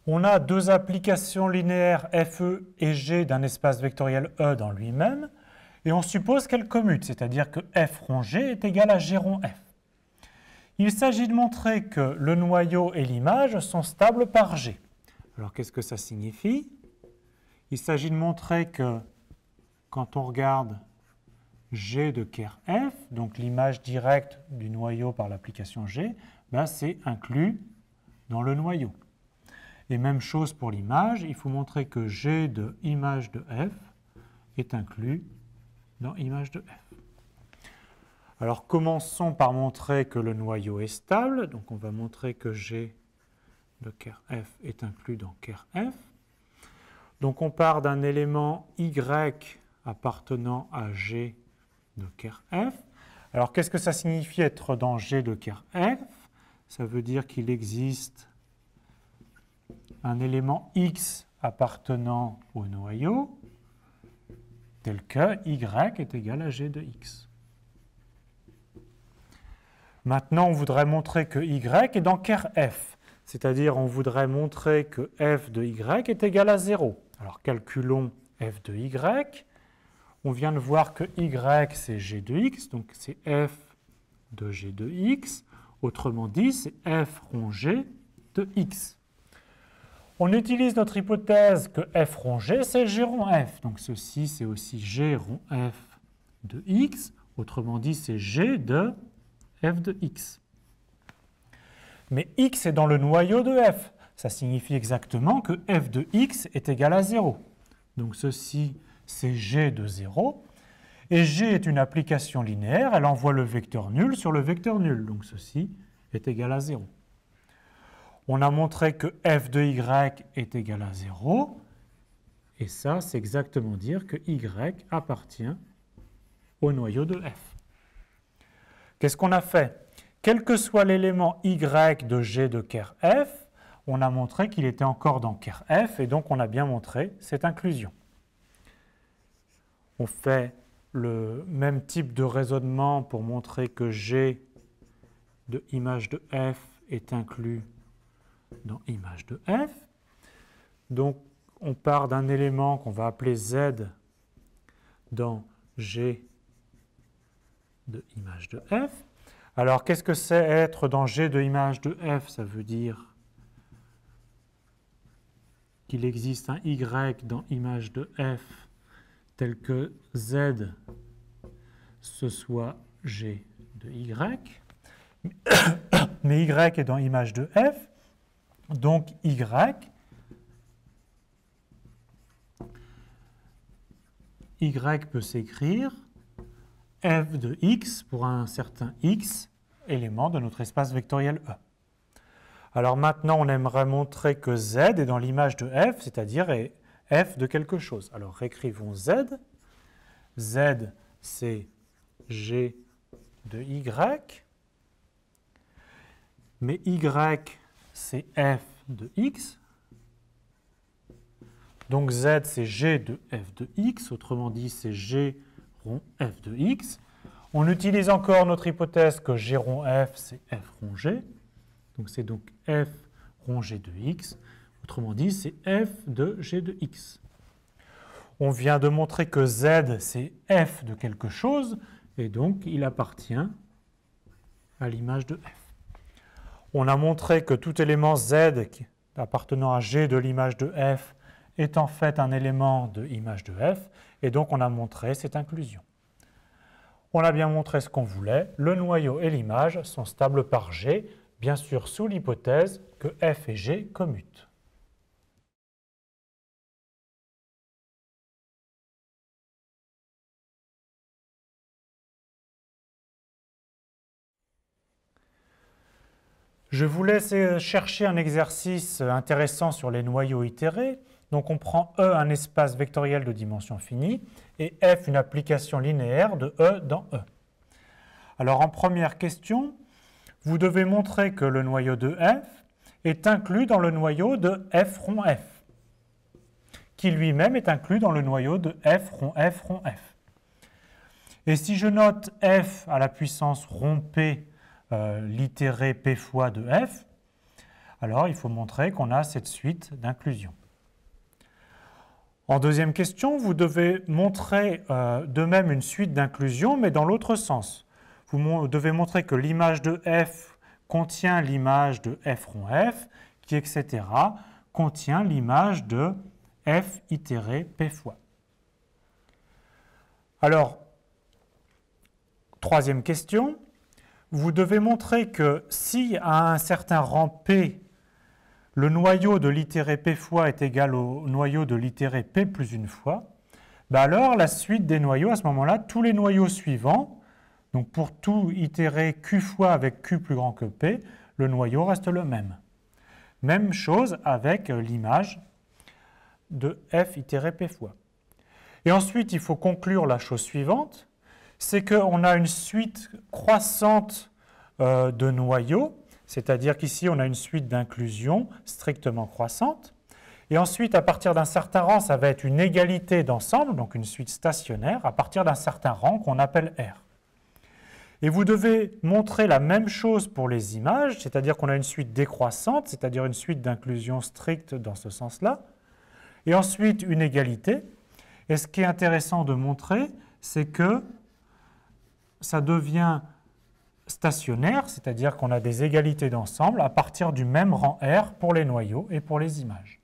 On a deux applications linéaires FE et G d'un espace vectoriel E dans lui-même, et on suppose qu'elles commutent, c'est-à-dire que F rond G est égal à G rond F. Il s'agit de montrer que le noyau et l'image sont stables par G. Alors qu'est-ce que ça signifie? Il s'agit de montrer que quand on regarde G de ker F, donc l'image directe du noyau par l'application G, ben c'est inclus dans le noyau. Et même chose pour l'image, il faut montrer que G de image de F est inclus dans image de F. Alors commençons par montrer que le noyau est stable. Donc on va montrer que G de ker F est inclus dans ker F. Donc on part d'un élément Y appartenant à G de ker F. Alors qu'est-ce que ça signifie être dans G de ker F? Ça veut dire qu'il existe un élément X appartenant au noyau tel que Y est égal à G de X. Maintenant, on voudrait montrer que Y est dans ker F, c'est-à-dire on voudrait montrer que F de Y est égal à 0. Alors calculons F de Y. On vient de voir que Y c'est G de X, donc c'est F de G de X. Autrement dit, c'est F rond G de X. On utilise notre hypothèse que F rond G, c'est G rond F. Donc ceci, c'est aussi G rond F de X. Autrement dit, c'est G de F de X. Mais X est dans le noyau de F. Ça signifie exactement que F de X est égal à 0. Donc ceci, c'est G de 0. Et G est une application linéaire. Elle envoie le vecteur nul sur le vecteur nul. Donc ceci est égal à 0. On a montré que f de y est égal à 0, et ça, c'est exactement dire que y appartient au noyau de f. Qu'est-ce qu'on a fait? Quel que soit l'élément y de g de ker f, on a montré qu'il était encore dans ker f, et donc on a bien montré cette inclusion. On fait le même type de raisonnement pour montrer que g de image de f est inclus dans image de f. Donc, on part d'un élément qu'on va appeler z dans g de image de f. Alors, qu'est-ce que c'est être dans g de image de f? Ça veut dire qu'il existe un y dans image de f tel que z ce soit g de y. Mais y est dans image de f. Donc, y peut s'écrire f de x pour un certain x, élément de notre espace vectoriel E. Alors maintenant, on aimerait montrer que z est dans l'image de f, c'est-à-dire f de quelque chose. Alors réécrivons z. Z, c'est g de y, mais y, c'est f de x. Donc z, c'est g de f de x, autrement dit, c'est g rond f de x. On utilise encore notre hypothèse que g rond f, c'est f rond g. Donc c'est donc f rond g de x. Autrement dit, c'est f de g de x. On vient de montrer que z, c'est f de quelque chose, et donc il appartient à l'image de f. On a montré que tout élément z appartenant à g de l'image de f est en fait un élément de image de f, et donc on a montré cette inclusion. On a bien montré ce qu'on voulait, le noyau et l'image sont stables par g, bien sûr sous l'hypothèse que f et g commutent. Je vous laisse chercher un exercice intéressant sur les noyaux itérés. Donc on prend E un espace vectoriel de dimension finie et F une application linéaire de E dans E. Alors en première question, vous devez montrer que le noyau de F est inclus dans le noyau de F rond F, qui lui-même est inclus dans le noyau de F rond F rond F. Et si je note F à la puissance rond P l'itéré P fois de F, alors il faut montrer qu'on a cette suite d'inclusion. En deuxième question, vous devez montrer de même une suite d'inclusion, mais dans l'autre sens. Vous devez montrer que l'image de f contient l'image de f rond f, qui, etc., contient l'image de f itéré p fois. Alors, troisième question, vous devez montrer que si à un certain rang P, le noyau de l'itéré P fois est égal au noyau de l'itéré P plus une fois, ben alors la suite des noyaux, à ce moment-là, tous les noyaux suivants, donc pour tout itéré Q fois avec Q plus grand que P, le noyau reste le même. Même chose avec l'image de F itéré P fois. Et ensuite, il faut conclure la chose suivante, c'est qu'on a une suite croissante de noyaux, c'est-à-dire qu'ici, on a une suite d'inclusion strictement croissante. Et ensuite, à partir d'un certain rang, ça va être une égalité d'ensemble, donc une suite stationnaire, à partir d'un certain rang qu'on appelle R. Et vous devez montrer la même chose pour les images, c'est-à-dire qu'on a une suite décroissante, c'est-à-dire une suite d'inclusion stricte dans ce sens-là, et ensuite une égalité. Et ce qui est intéressant de montrer, c'est que ça devient stationnaire, c'est-à-dire qu'on a des égalités d'ensemble à partir du même rang R pour les noyaux et pour les images.